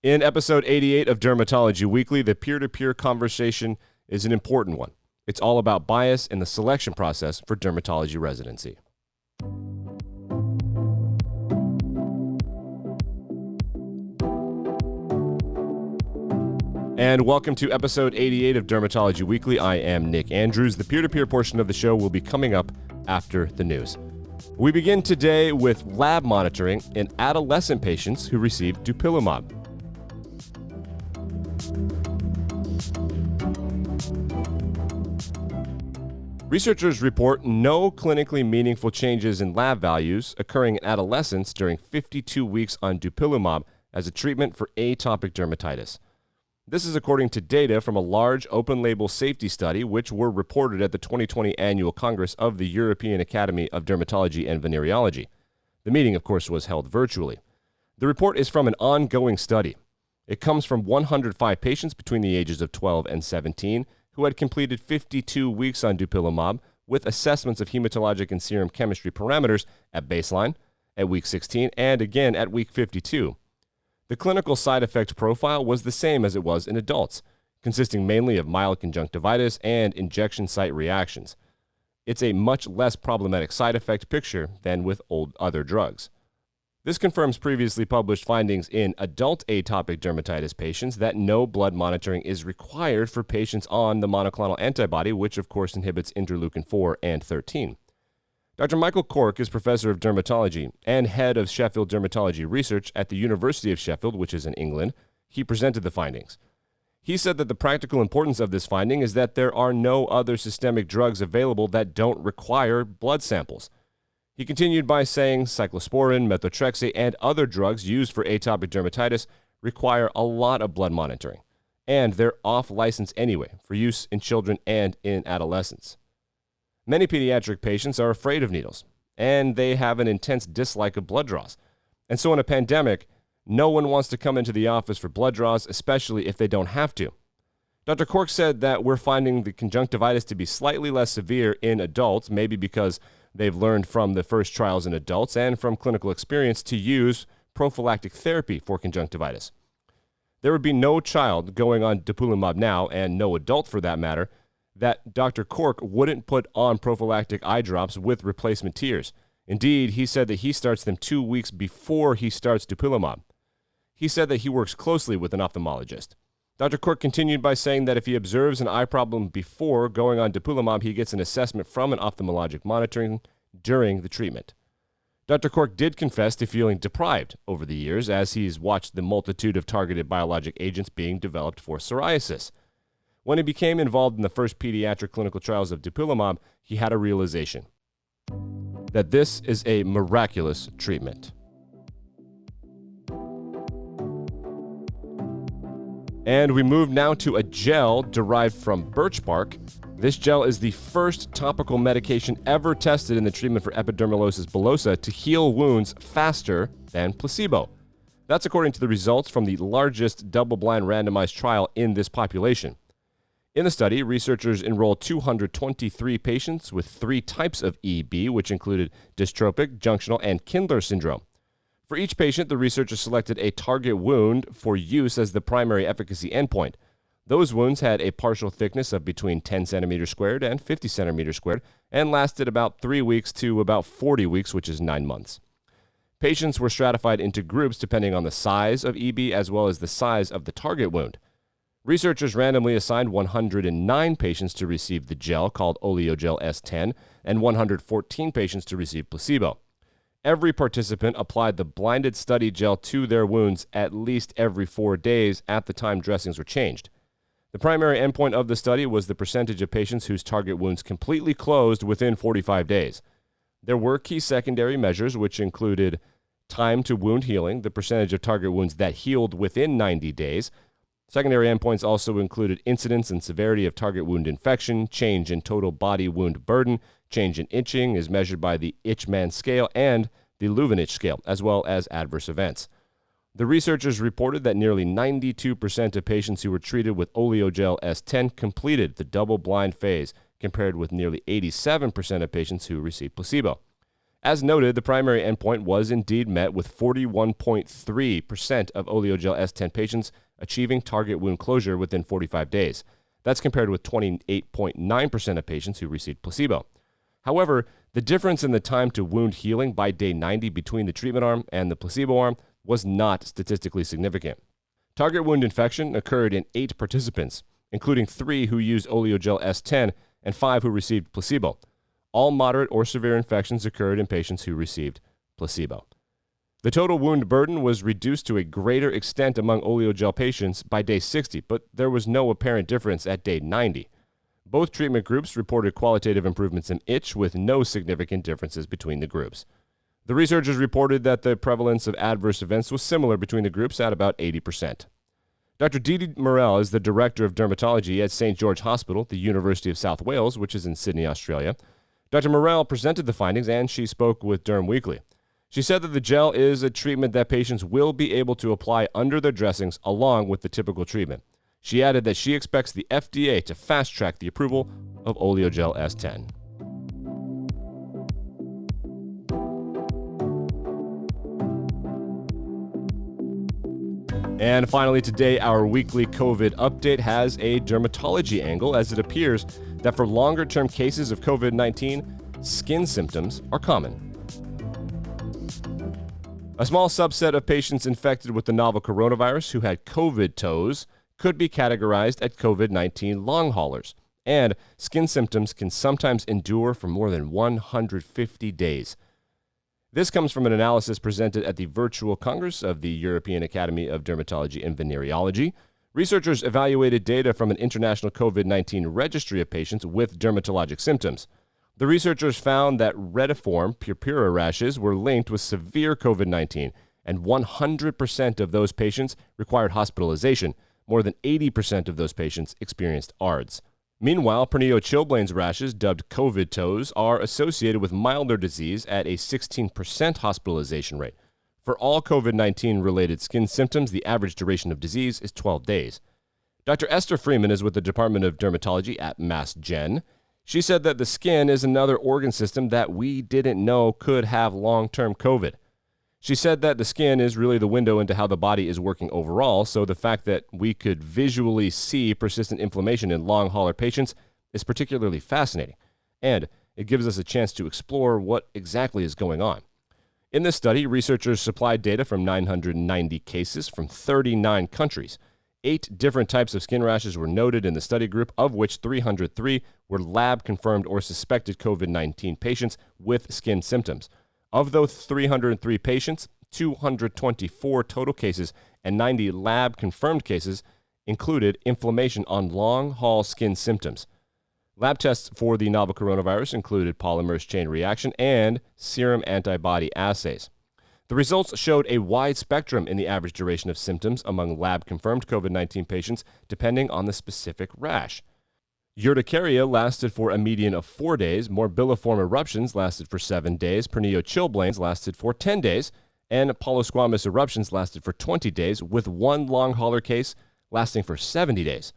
In episode 88 of Dermatology Weekly, the peer-to-peer conversation is an important one. It's all about bias in the selection process for dermatology residency. And welcome to episode 88 of Dermatology Weekly. I am Nick Andrews. The peer-to-peer portion of the show will be coming up after the news. We begin today with lab monitoring in adolescent patients who received dupilumab. Researchers report no clinically meaningful changes in lab values occurring in adolescents during 52 weeks on dupilumab as a treatment for atopic dermatitis. This is according to data from a large open-label safety study which were reported at the 2020 Annual Congress of the European Academy of Dermatology and Venereology. The meeting, of course, was held virtually. The report is from an ongoing study. It comes from 105 patients between the ages of 12 and 17 who had completed 52 weeks on dupilumab with assessments of hematologic and serum chemistry parameters at baseline, at week 16, and again at week 52. The clinical side effect profile was the same as it was in adults, consisting mainly of mild conjunctivitis and injection site reactions. It's a much less problematic side effect picture than with other drugs. This confirms previously published findings in adult atopic dermatitis patients that no blood monitoring is required for patients on the monoclonal antibody, which of course inhibits interleukin-4 and 13. Dr. Michael Cork is professor of dermatology and head of Sheffield Dermatology Research at the University of Sheffield, which is in England. He presented the findings. He said that the practical importance of this finding is that there are no other systemic drugs available that don't require blood samples. He continued by saying cyclosporin, methotrexate, and other drugs used for atopic dermatitis require a lot of blood monitoring, and they're off-license anyway for use in children and in adolescents. Many pediatric patients are afraid of needles, and they have an intense dislike of blood draws. And so in a pandemic, no one wants to come into the office for blood draws, especially if they don't have to. Dr. Cork said that we're finding the conjunctivitis to be slightly less severe in adults, maybe because they've learned from the first trials in adults and from clinical experience to use prophylactic therapy for conjunctivitis. There would be no child going on dupilumab now, and no adult for that matter, that Dr. Cork wouldn't put on prophylactic eye drops with replacement tears. Indeed, he said that he starts them 2 weeks before he starts dupilumab. He said that he works closely with an ophthalmologist. Dr. Cork continued by saying that if he observes an eye problem before going on dupilumab, he gets an assessment from an ophthalmologic monitoring during the treatment. Dr. Cork did confess to feeling deprived over the years as he's watched the multitude of targeted biologic agents being developed for psoriasis. When he became involved in the first pediatric clinical trials of dupilumab, he had a realization that this is a miraculous treatment. And we move now to a gel derived from birch bark. This gel is the first topical medication ever tested in the treatment for epidermolysis bullosa to heal wounds faster than placebo. That's according to the results from the largest double-blind randomized trial in this population. In the study, researchers enrolled 223 patients with 3 types of EB, which included dystrophic, junctional, and Kindler syndrome. For each patient, the researchers selected a target wound for use as the primary efficacy endpoint. Those wounds had a partial thickness of between 10 centimeters squared and 50 centimeters squared and lasted about 3 weeks to about 40 weeks, which is 9 months. Patients were stratified into groups depending on the size of EB as well as the size of the target wound. Researchers randomly assigned 109 patients to receive the gel called Oleogel S10 and 114 patients to receive placebo. Every participant applied the blinded study gel to their wounds at least every 4 days at the time dressings were changed. The primary endpoint of the study was the percentage of patients whose target wounds completely closed within 45 days. There were key secondary measures which included time to wound healing, the percentage of target wounds that healed within 90 days. Secondary endpoints also included incidence and severity of target wound infection, change in total body wound burden, change in itching is measured by the Itchman scale and the Leuvenitch scale, as well as adverse events. The researchers reported that nearly 92% of patients who were treated with Oleogel S10 completed the double-blind phase, compared with nearly 87% of patients who received placebo. As noted, the primary endpoint was indeed met with 41.3% of oleogel S10 patients achieving target wound closure within 45 days. That's compared with 28.9% of patients who received placebo. However, the difference in the time to wound healing by day 90 between the treatment arm and the placebo arm was not statistically significant. Target wound infection occurred in 8 participants, including 3 who used oleogel S10 and 5 who received placebo. All moderate or severe infections occurred in patients who received placebo. The total wound burden was reduced to a greater extent among oleogel patients by day 60, but there was no apparent difference at day 90. Both treatment groups reported qualitative improvements in itch with no significant differences between the groups. The researchers reported that the prevalence of adverse events was similar between the groups at about 80%. Dr. Didi Morel is the Director of Dermatology at St. George Hospital, the University of South Wales, which is in Sydney, Australia. Dr. Morel presented the findings and she spoke with Derm Weekly. She said that the gel is a treatment that patients will be able to apply under their dressings along with the typical treatment. She added that she expects the FDA to fast-track the approval of oleogel S10. And finally today, our weekly COVID update has a dermatology angle, as it appears that for longer-term cases of COVID-19, skin symptoms are common. A small subset of patients infected with the novel coronavirus who had COVID toes could be categorized as COVID-19 long haulers, and skin symptoms can sometimes endure for more than 150 days. This comes from an analysis presented at the virtual Congress of the European Academy of Dermatology and Venereology. Researchers evaluated data from an international COVID-19 registry of patients with dermatologic symptoms. The researchers found that retiform purpura rashes were linked with severe COVID-19, and 100% of those patients required hospitalization. More than 80% of those patients experienced ARDS. Meanwhile, pernio chilblains rashes, dubbed COVID toes, are associated with milder disease at a 16% hospitalization rate. For all COVID-19 related skin symptoms, the average duration of disease is 12 days. Dr. Esther Freeman is with the Department of Dermatology at Mass Gen. She said that the skin is another organ system that we didn't know could have long-term COVID. She said that the skin is really the window into how the body is working overall, so the fact that we could visually see persistent inflammation in long hauler patients is particularly fascinating, and it gives us a chance to explore what exactly is going on. In this study, researchers supplied data from 990 cases from 39 countries. 8 different types of skin rashes were noted in the study group, of which 303 were lab-confirmed or suspected COVID-19 patients with skin symptoms. Of those 303 patients, 224 total cases and 90 lab-confirmed cases included inflammation on long-haul skin symptoms. Lab tests for the novel coronavirus included polymerase chain reaction and serum antibody assays. The results showed a wide spectrum in the average duration of symptoms among lab-confirmed COVID-19 patients, depending on the specific rash. Urticaria lasted for a median of 4 days, morbilliform eruptions lasted for 7 days, pernio chilblains lasted for 10 days, and polysquamous eruptions lasted for 20 days, with one long hauler case lasting for 70 days.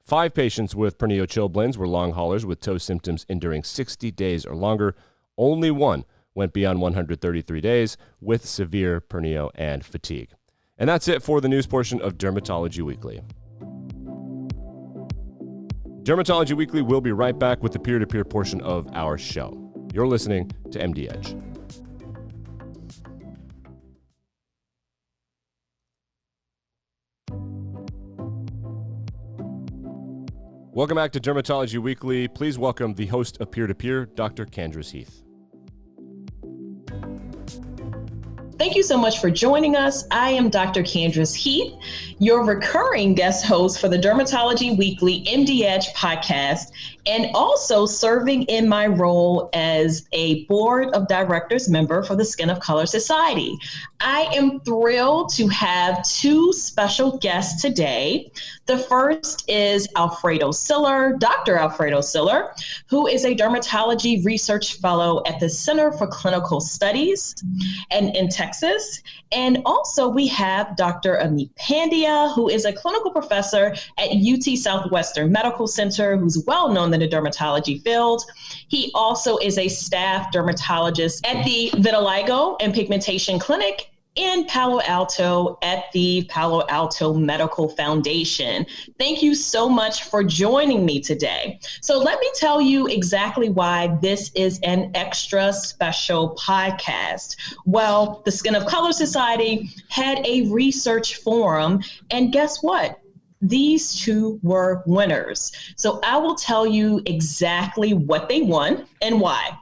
5 patients with pernio chilblains were long haulers with toe symptoms enduring 60 days or longer. Only one went beyond 133 days with severe pernio and fatigue. And that's it for the news portion of Dermatology Weekly. Dermatology Weekly will be right back with the peer-to-peer portion of our show. You're listening to MD Edge. Welcome back to Dermatology Weekly. Please welcome the host of Peer-to-Peer, Dr. Candrice Heath. Thank you so much for joining us. I am Dr. Candrice Heath, your recurring guest host for the Dermatology Weekly MD Edge podcast, and also serving in my role as a board of directors member for the Skin of Color Society. I am thrilled to have 2 special guests today. The first is Alfredo Siller, Dr. Alfredo Siller, who is a dermatology research fellow at the Center for Clinical Studies and in Texas. dermatologist. And also we have Dr. Amit Pandya, who is a clinical professor at UT Southwestern Medical Center, who's well known in the dermatology field. He also is a staff dermatologist at the Vitiligo and Pigmentation Clinic in Palo Alto at the Palo Alto Medical Foundation. Thank you so much for joining me today. So let me tell you exactly why this is an extra special podcast. Well, the Skin of Color Society had a research forum, and guess what? These two were winners. So I will tell you exactly what they won and why.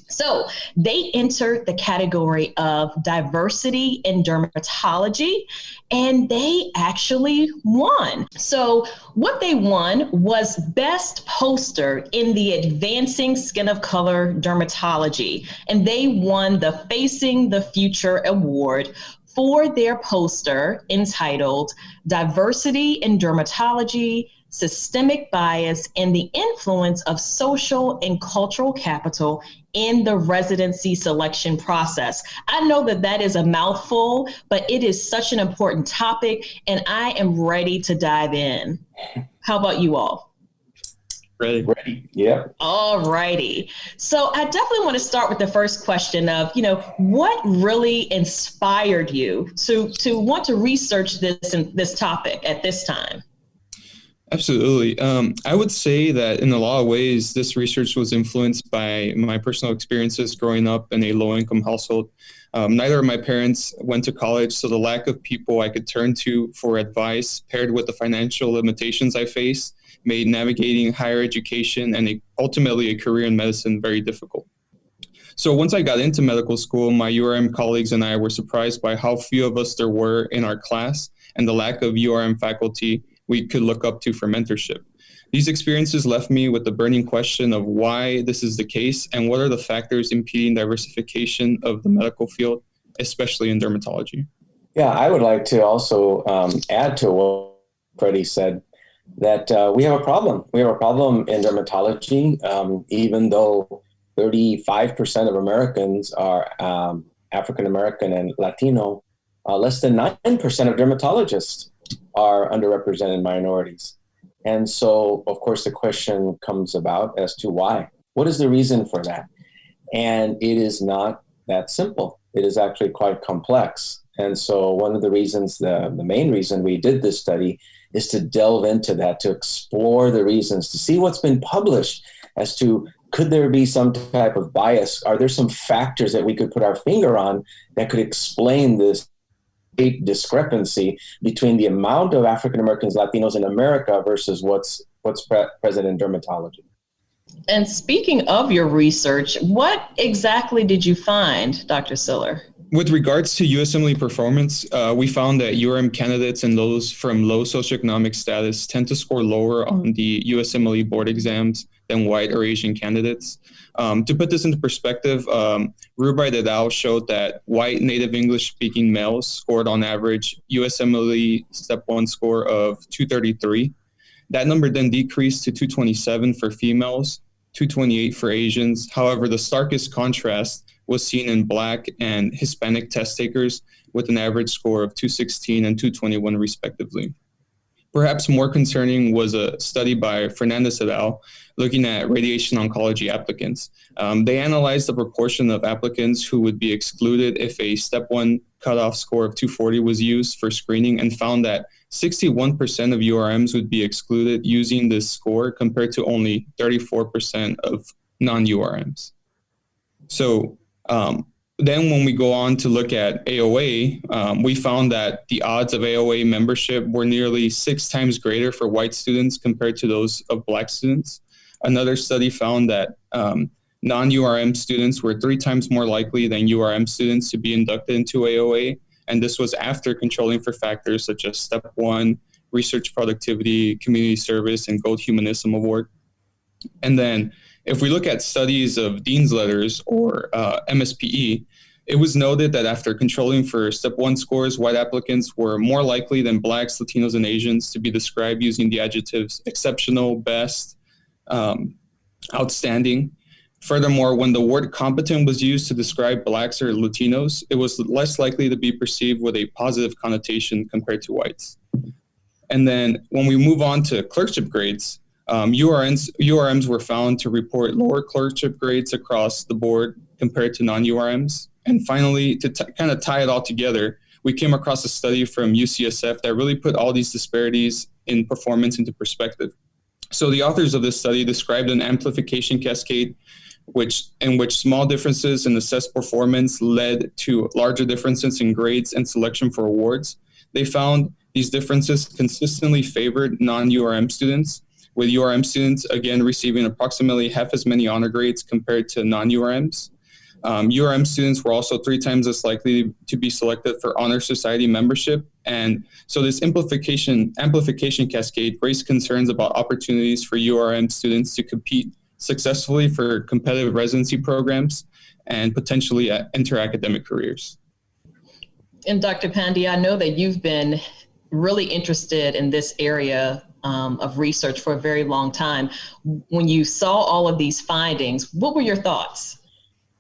So they entered the category of diversity in dermatology, and they actually won. So what they won was best poster in the Advancing Skin of Color Dermatology, and they won the Facing the Future Award for their poster entitled Diversity in Dermatology, Systemic Bias and the Influence of Social and Cultural Capital in the Residency Selection Process. I know that that is a mouthful, but it is such an important topic, and I am ready to dive in. How about you all? Ready. Yeah. All righty. So I definitely want to start with the first question of, what really inspired you to want to research this topic at this time? Absolutely. I would say that in a lot of ways, this research was influenced by my personal experiences growing up in a low-income household. Neither of my parents went to college, so the lack of people I could turn to for advice, paired with the financial limitations I face, made navigating higher education and ultimately a career in medicine very difficult. So once I got into medical school, my URM colleagues and I were surprised by how few of us there were in our class and the lack of URM faculty we could look up to for mentorship. These experiences left me with the burning question of why this is the case and what are the factors impeding diversification of the medical field, especially in dermatology. Yeah, I would like to also add to what Freddie said, that we have a problem. We have a problem in dermatology, even though 35% of Americans are African-American and Latino, less than 9% of dermatologists are underrepresented minorities. And so, of course, the question comes about as to why. What is the reason for that? And it is not that simple. It is actually quite complex. And so one of the reasons, the main reason we did this study is to delve into that, to explore the reasons, to see what's been published as to could there be some type of bias? Are there some factors that we could put our finger on that could explain this discrepancy between the amount of African Americans, Latinos in America versus what's present in dermatology? And speaking of your research, what exactly did you find, Dr. Siller? With regards to USMLE performance, we found that URM candidates and those from low socioeconomic status tend to score lower on the USMLE board exams than white or Asian candidates. To put this into perspective, Rubright et al. Showed that white native English-speaking males scored on average USMLE Step 1 score of 233. That number then decreased to 227 for females, 228 for Asians. However, the starkest contrast was seen in Black and Hispanic test takers with an average score of 216 and 221 respectively. Perhaps more concerning was a study by Fernandez et al. Looking at radiation oncology applicants. They analyzed the proportion of applicants who would be excluded if a Step 1 cutoff score of 240 was used for screening and found that 61% of URMs would be excluded using this score compared to only 34% of non-URMs. So then when we go on to look at AOA, we found that the odds of AOA membership were nearly 6 times greater for white students compared to those of Black students. Another study found that non-URM students were 3 times more likely than URM students to be inducted into AOA, and this was after controlling for factors such as Step 1, research productivity, community service, and Gold Humanism Award. And then if we look at studies of Dean's Letters or MSPE, it was noted that after controlling for Step 1 scores, white applicants were more likely than Blacks, Latinos, and Asians to be described using the adjectives exceptional, best, outstanding. Furthermore, when the word competent was used to describe Blacks or Latinos, it was less likely to be perceived with a positive connotation compared to whites. And then when we move on to clerkship grades, URMs were found to report lower clerkship grades across the board compared to non-URMs. And finally, to kind of tie it all together, we came across a study from UCSF that really put all these disparities in performance into perspective. So the authors of this study described an amplification cascade in which small differences in assessed performance led to larger differences in grades and selection for awards. They found these differences consistently favored non-URM students, with URM students, again, receiving approximately half as many honor grades compared to non-URMs. URM students were also 3 times as likely to be selected for honor society membership. And so this amplification cascade raised concerns about opportunities for URM students to compete successfully for competitive residency programs and potentially enter academic careers. And Dr. Pandya, I know that you've been really interested in this area of research for a very long time. When you saw all of these findings, what were your thoughts?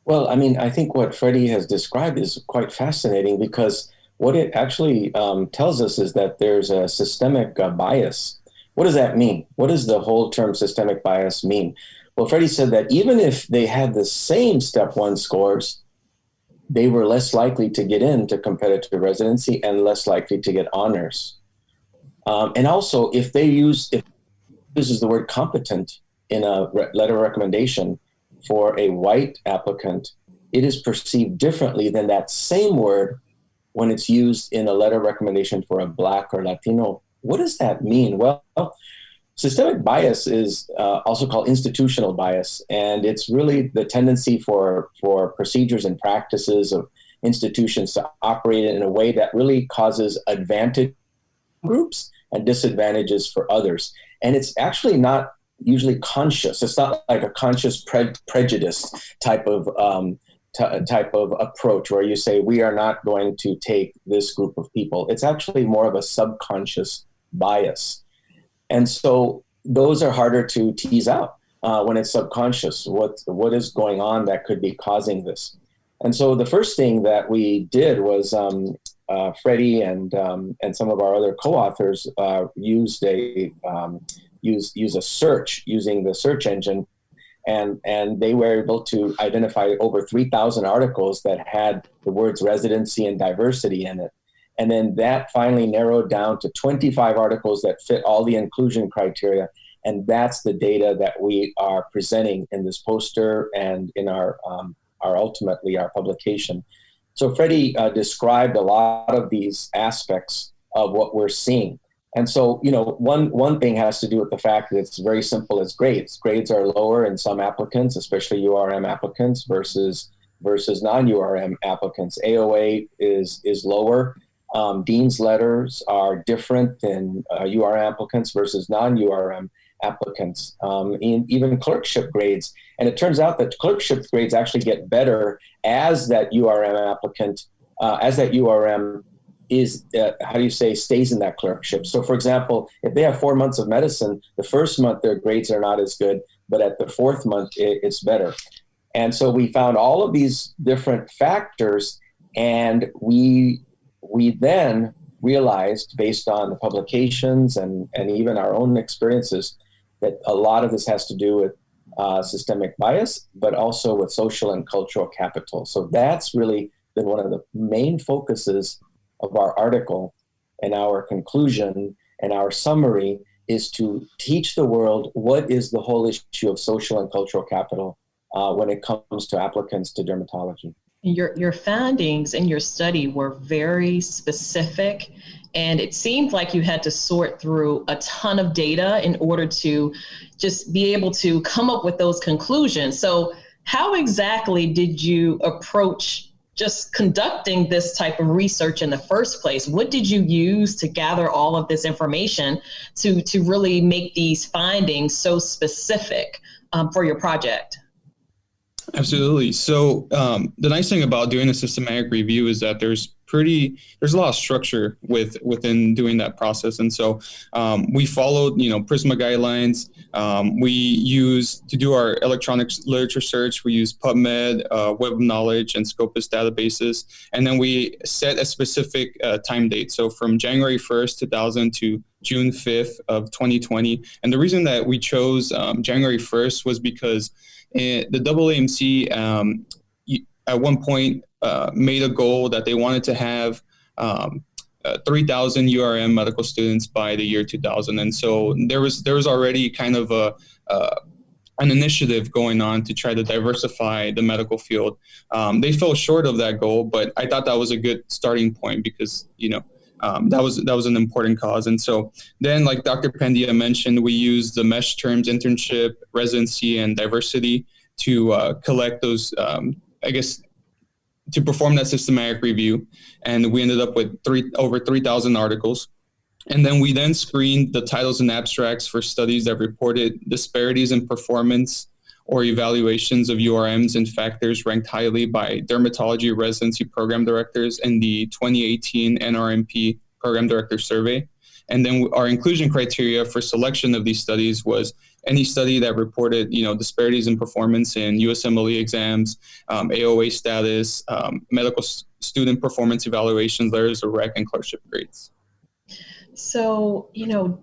Well, I mean, I think what Freddie has described is quite fascinating, because what it actually tells us is that there's a systemic bias. What does that mean? What does the whole term systemic bias mean? Well, Freddie said that even if they had the same step 1 scores, they were less likely to get into competitive residency and less likely to get honors. And also, if uses the word competent in a letter of recommendation for a white applicant, it is perceived differently than that same word when it's used in a letter of recommendation for a Black or Latino. What does that mean? Well, systemic bias is also called institutional bias, and it's really the tendency for procedures and practices of institutions to operate in a way that really causes advantage groups and disadvantages for others. And it's actually not usually conscious. It's not like a conscious prejudice type of approach where you say, we are not going to take this group of people. It's actually more of a subconscious bias. And so those are harder to tease out when it's subconscious. What is going on that could be causing this? And so the first thing that we did was Freddie and some of our other co-authors used a search using the search engine, and they were able to identify over 3,000 articles that had the words residency and diversity in it. And then that finally narrowed down to 25 articles that fit all the inclusion criteria. And that's the data that we are presenting in this poster and in our ultimately our publication. So Freddie described a lot of these aspects of what we're seeing. And so, one thing has to do with the fact that it's very simple as grades. Grades are lower in some applicants, especially URM applicants versus non-URM applicants. AOA is lower. Dean's letters are different in URM applicants versus non-URM applicants, even clerkship grades. And it turns out that clerkship grades actually get better as that URM applicant, as that URM is, stays in that clerkship. So for example, if they have 4 months of medicine, the first month their grades are not as good, but at the 4th month, it's better. And so we found all of these different factors, and we then realized, based on the publications and even our own experiences, that a lot of this has to do with systemic bias, but also with social and cultural capital. So that's really been one of the main focuses of our article, and our conclusion and our summary is to teach the world what is the whole issue of social and cultural capital when it comes to applicants to dermatology. Your findings in your study were very specific, and it seemed like you had to sort through a ton of data in order to just be able to come up with those conclusions. So how exactly did you approach just conducting this type of research in the first place? What did you use to gather all of this information to really make these findings so specific for your project? Absolutely. So the nice thing about doing a systematic review is that there's there's a lot of structure within doing that process. And so we followed, PRISMA guidelines. We use, to do our electronic literature search, we use PubMed, Web of Knowledge, and Scopus databases. And then we set a specific time date. So from January 1st, 2000 to June 5th of 2020. And the reason that we chose January 1st was because the AAMC at one point made a goal that they wanted to have 3,000 URM medical students by the year 2000. And so there was already kind of an initiative going on to try to diversify the medical field. They fell short of that goal, but I thought that was a good starting point because, that was an important cause. And so then, like Dr. Pandya mentioned, we used the MESH terms, internship, residency, and diversity to collect those, to perform that systematic review. And we ended up with over 3,000 articles. And then we screened the titles and abstracts for studies that reported disparities in performance or evaluations of URMs and factors ranked highly by dermatology residency program directors in the 2018 NRMP program director survey. And then our inclusion criteria for selection of these studies was any study that reported, disparities in performance in USMLE exams, AOA status, medical student performance evaluations, letters of rec, and clerkship grades. So,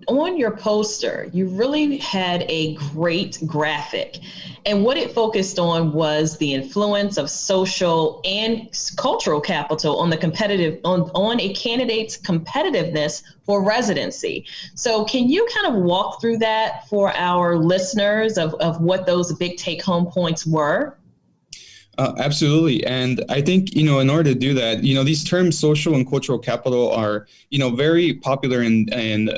on your poster, you really had a great graphic. And what it focused on was the influence of social and cultural capital on on a candidate's competitiveness for residency. So can you kind of walk through that for our listeners of what those big take-home points were? Absolutely. And I think, in order to do that, these terms, social and cultural capital, are, very popular in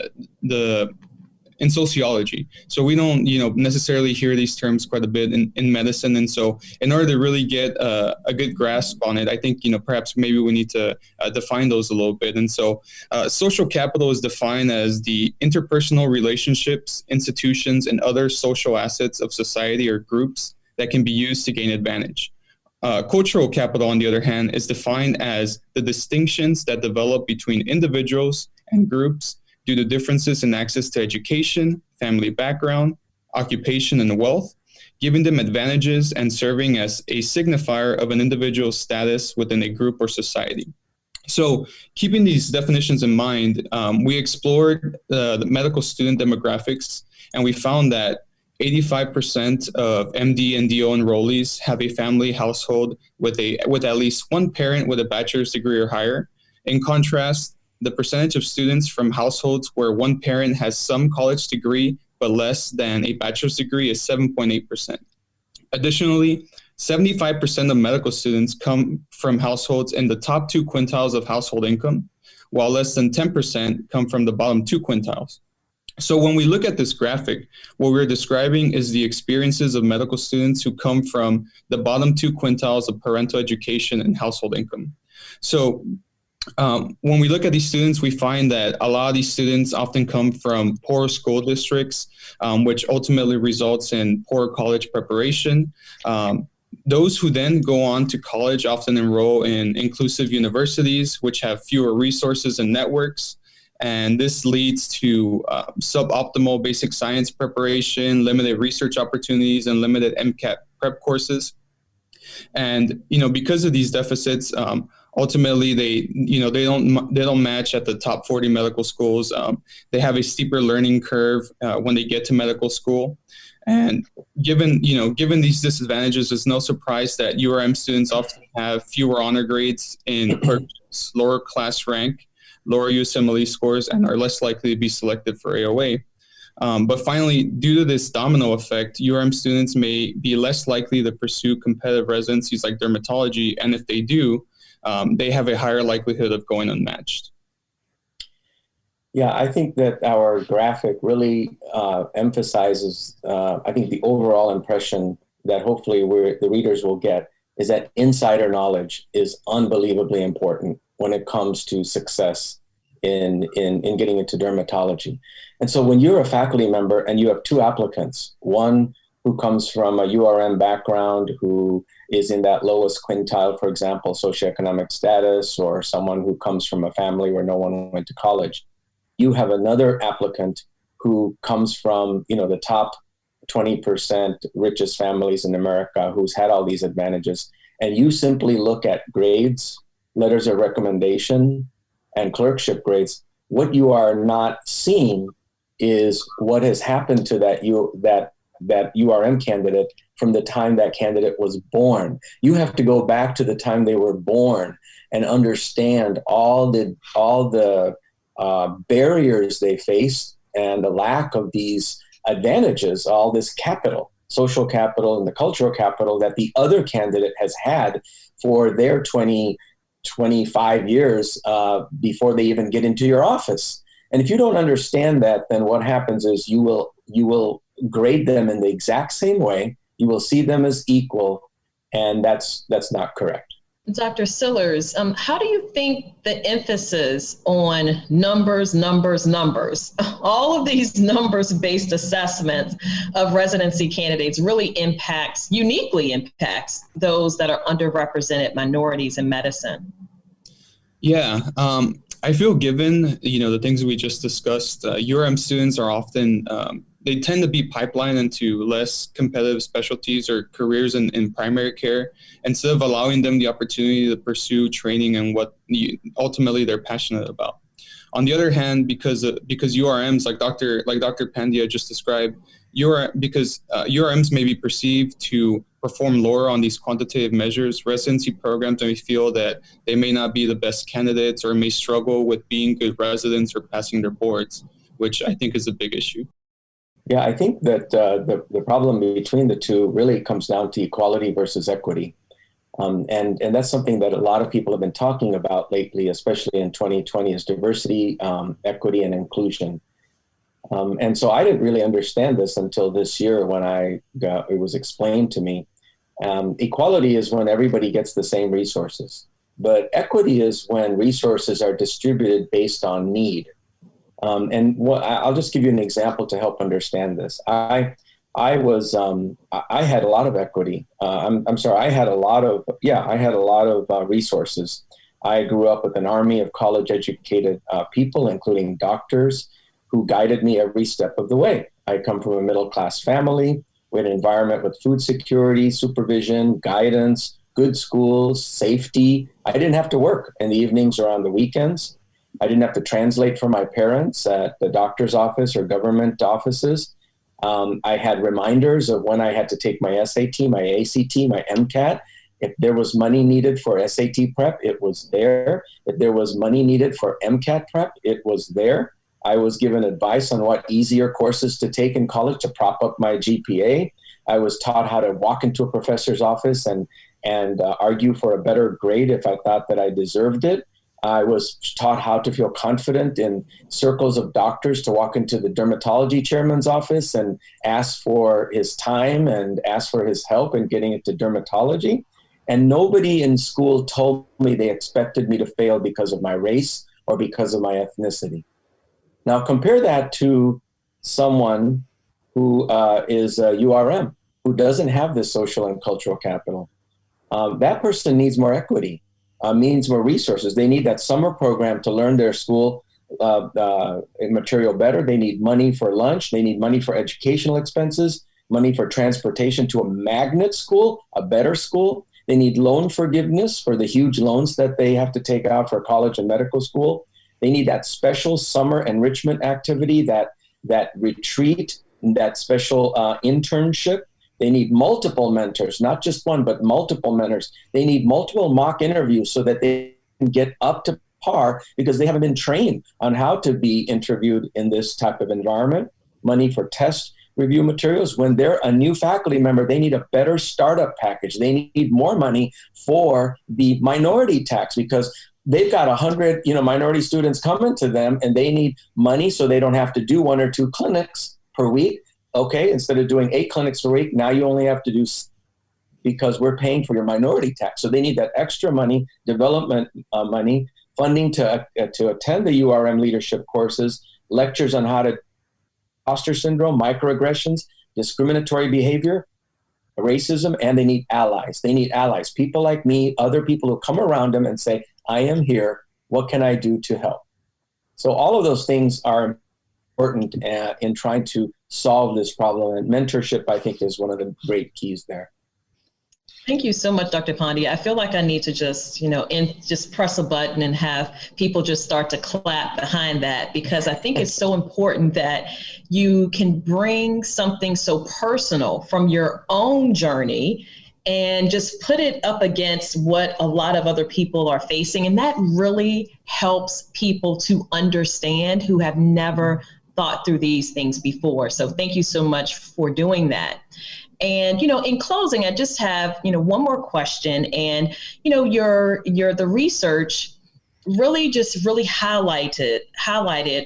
sociology. So we don't, necessarily hear these terms quite a bit in medicine. And so in order to really get a good grasp on it, I think, perhaps maybe we need to define those a little bit. And so social capital is defined as the interpersonal relationships, institutions, and other social assets of society or groups that can be used to gain advantage. Cultural capital, on the other hand, is defined as the distinctions that develop between individuals and groups due to differences in access to education, family background, occupation, and wealth, giving them advantages and serving as a signifier of an individual's status within a group or society. So keeping these definitions in mind, we explored the medical student demographics, and we found that 85% of MD and DO enrollees have a family household with at least one parent with a bachelor's degree or higher. In contrast, the percentage of students from households where one parent has some college degree but less than a bachelor's degree is 7.8%. Additionally, 75% of medical students come from households in the top 2 quintiles of household income, while less than 10% come from the bottom 2 quintiles. So when we look at this graphic, what we're describing is the experiences of medical students who come from the bottom 2 quintiles of parental education and household income. So when we look at these students, we find that a lot of these students often come from poor school districts, which ultimately results in poor college preparation. Those who then go on to college often enroll in inclusive universities, which have fewer resources and networks. And this leads to suboptimal basic science preparation, limited research opportunities, and limited MCAT prep courses. And, because of these deficits, ultimately they don't match at the top 40 medical schools. They have a steeper learning curve when they get to medical school. And given these disadvantages, it's no surprise that URM students often have fewer honor grades in purchase, lower class rank, lower USMLE scores, and are less likely to be selected for AOA. But finally, due to this domino effect, URM students may be less likely to pursue competitive residencies like dermatology, and if they do, they have a higher likelihood of going unmatched. Yeah, I think that our graphic really emphasizes, I think, the overall impression that hopefully the readers will get is that insider knowledge is unbelievably important when it comes to success in getting into dermatology. And so when you're a faculty member and you have 2 applicants, one who comes from a URM background, who is in that lowest quintile, for example, socioeconomic status, or someone who comes from a family where no one went to college. You have another applicant who comes from, the top 20% richest families in America, who's had all these advantages. And you simply look at grades, letters of recommendation, and clerkship grades. What you are not seeing is what has happened to that URM candidate from the time that candidate was born. You have to go back to the time they were born and understand all the barriers they faced and the lack of these advantages, all this capital, social capital and the cultural capital that the other candidate has had for their 25 years before they even get into your office. And if you don't understand that, then what happens is you will grade them in the exact same way. You will see them as equal, and that's not correct. Dr. Sillers, how do you think the emphasis on numbers, all of these numbers-based assessments of residency candidates really uniquely impacts those that are underrepresented minorities in medicine? Yeah, I feel given, the things we just discussed, URM students are often, they tend to be pipelined into less competitive specialties or careers in primary care, instead of allowing them the opportunity to pursue training and what ultimately they're passionate about. On the other hand, because URMs, like Dr. Pandya just described, URMs may be perceived to perform lower on these quantitative measures, residency programs may feel that they may not be the best candidates or may struggle with being good residents or passing their boards, which I think is a big issue. Yeah, I think that the problem between the two really comes down to equality versus equity. And that's something that a lot of people have been talking about lately, especially in 2020, is diversity, equity, and inclusion. And so I didn't really understand this until this year when it was explained to me. Equality is when everybody gets the same resources, but equity is when resources are distributed based on need. I'll just give you an example to help understand this. I had a lot of equity. I had a lot of resources. I grew up with an army of college educated people, including doctors, who guided me every step of the way. I come from a middle-class family with an environment with food security, supervision, guidance, good schools, safety. I didn't have to work in the evenings or on the weekends. I didn't have to translate for my parents at the doctor's office or government offices. I had reminders of when I had to take my SAT, my ACT, my MCAT. If there was money needed for SAT prep, it was there. If there was money needed for MCAT prep, it was there. I was given advice on what easier courses to take in college to prop up my GPA. I was taught how to walk into a professor's office and argue for a better grade if I thought that I deserved it. I was taught how to feel confident in circles of doctors to walk into the dermatology chairman's office and ask for his time and ask for his help in getting into dermatology. And nobody in school told me they expected me to fail because of my race or because of my ethnicity. Now compare that to someone who is a URM, who doesn't have this social and cultural capital. That person needs more equity, needs more resources. They need that summer program to learn their school material better. They need money for lunch. They need money for educational expenses, money for transportation to a magnet school, a better school. They need loan forgiveness for the huge loans that they have to take out for college and medical school. They need that special summer enrichment activity, that retreat, that special internship. They need multiple mentors, not just one, but multiple mentors. They need multiple mock interviews so that they can get up to par because they haven't been trained on how to be interviewed in this type of environment. Money for test review materials. When they're a new faculty member, they need a better startup package. They need more money for the minority tax because they've got 100, minority students coming to them and they need money so they don't have to do 1 or 2 clinics per week. Okay, instead of doing 8 clinics per week, now you only have to do because we're paying for your minority tax. So they need that extra money, development money, funding to attend the URM leadership courses, lectures on how to imposter syndrome, microaggressions. discriminatory behavior, racism, and they need allies. They need allies, people like me, other people who come around them and say, I am here. What can I do to help? So all of those things are important in trying to solve this problem. And mentorship, I think, is one of the great keys there. Thank you so much, Dr. Pandya. I feel like I need to just, just press a button and have people just start to clap behind that, because I think it's so important that you can bring something so personal from your own journey and just put it up against what a lot of other people are facing. And that really helps people to understand who have never thought through these things before. So thank you so much for doing that. And, in closing, I just have, one more question. And, the research really highlighted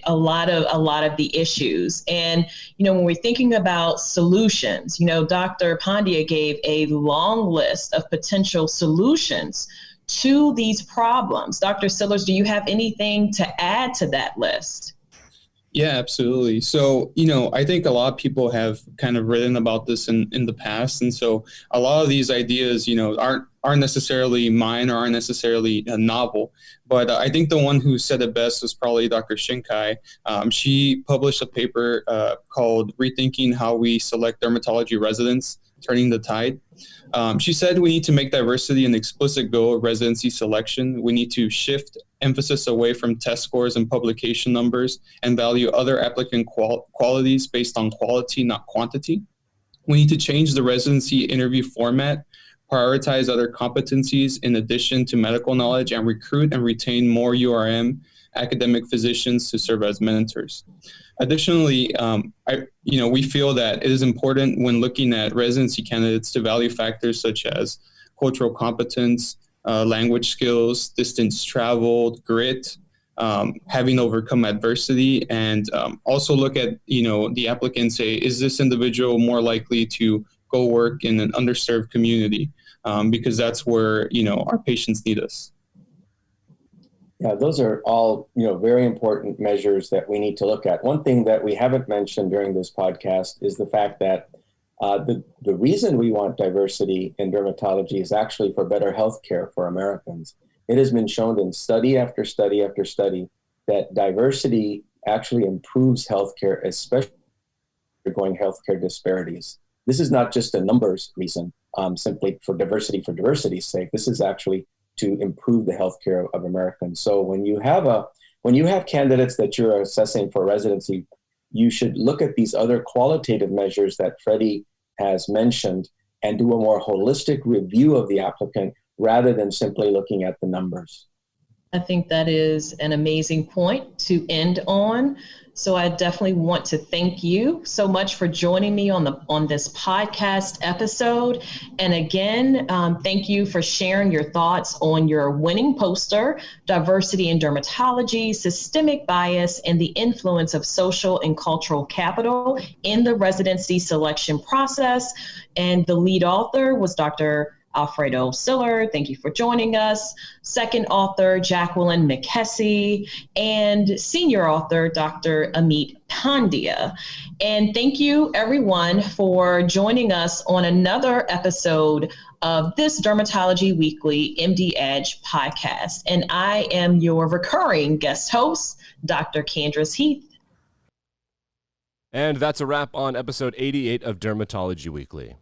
a lot of the issues. And, when we're thinking about solutions, Dr. Pandya gave a long list of potential solutions to these problems. Dr. Siller, do you have anything to add to that list? Yeah, absolutely. So, I think a lot of people have kind of written about this in the past. And so a lot of these ideas, aren't necessarily mine or aren't necessarily novel. But I think the one who said it best was probably Dr. Shinkai. She published a paper called Rethinking How We Select Dermatology Residents, Turning the Tide. She said we need to make diversity an explicit goal of residency selection. We need to shift emphasis away from test scores and publication numbers and value other applicant qualities based on quality, not quantity. We need to change the residency interview format, prioritize other competencies in addition to medical knowledge, and recruit and retain more URM academic physicians to serve as mentors. Additionally, we feel that it is important when looking at residency candidates to value factors such as cultural competence, language skills, distance traveled, grit, having overcome adversity, and also look at, the applicant, say, is this individual more likely to go work in an underserved community? Because that's where, our patients need us. Yeah, those are all, very important measures that we need to look at. One thing that we haven't mentioned during this podcast is the fact that the reason we want diversity in dermatology is actually for better healthcare for Americans. It has been shown in study after study after study that diversity actually improves healthcare, especially going healthcare disparities. This is not just a numbers reason, simply for diversity's sake. This is actually to improve the healthcare of Americans. So when you have candidates that you're assessing for residency, you should look at these other qualitative measures that Freddie has mentioned and do a more holistic review of the applicant rather than simply looking at the numbers. I think that is an amazing point to end on. So I definitely want to thank you so much for joining me on this podcast episode. And again, thank you for sharing your thoughts on your winning poster, Diversity in Dermatology, Systemic Bias, and the Influence of Social and Cultural Capital in the Residency Selection Process. And the lead author was Dr. Alfredo Siller. Thank you for joining us. Second author, Jacqueline McKessie, and senior author, Dr. Amit Pandya. And thank you everyone for joining us on another episode of this Dermatology Weekly MD Edge podcast. And I am your recurring guest host, Dr. Candrice Heath. And that's a wrap on episode 88 of Dermatology Weekly.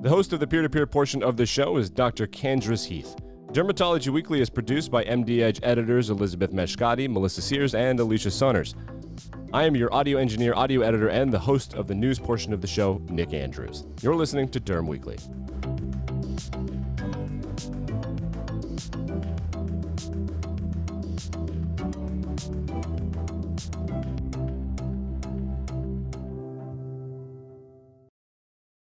The host of the peer-to-peer portion of the show is Dr. Candrice Heath. Dermatology Weekly is produced by MD Edge editors Elizabeth Meshkati, Melissa Sears, and Alicia Saunders. I am your audio engineer, audio editor, and the host of the news portion of the show, Nick Andrews. You're listening to Derm Weekly.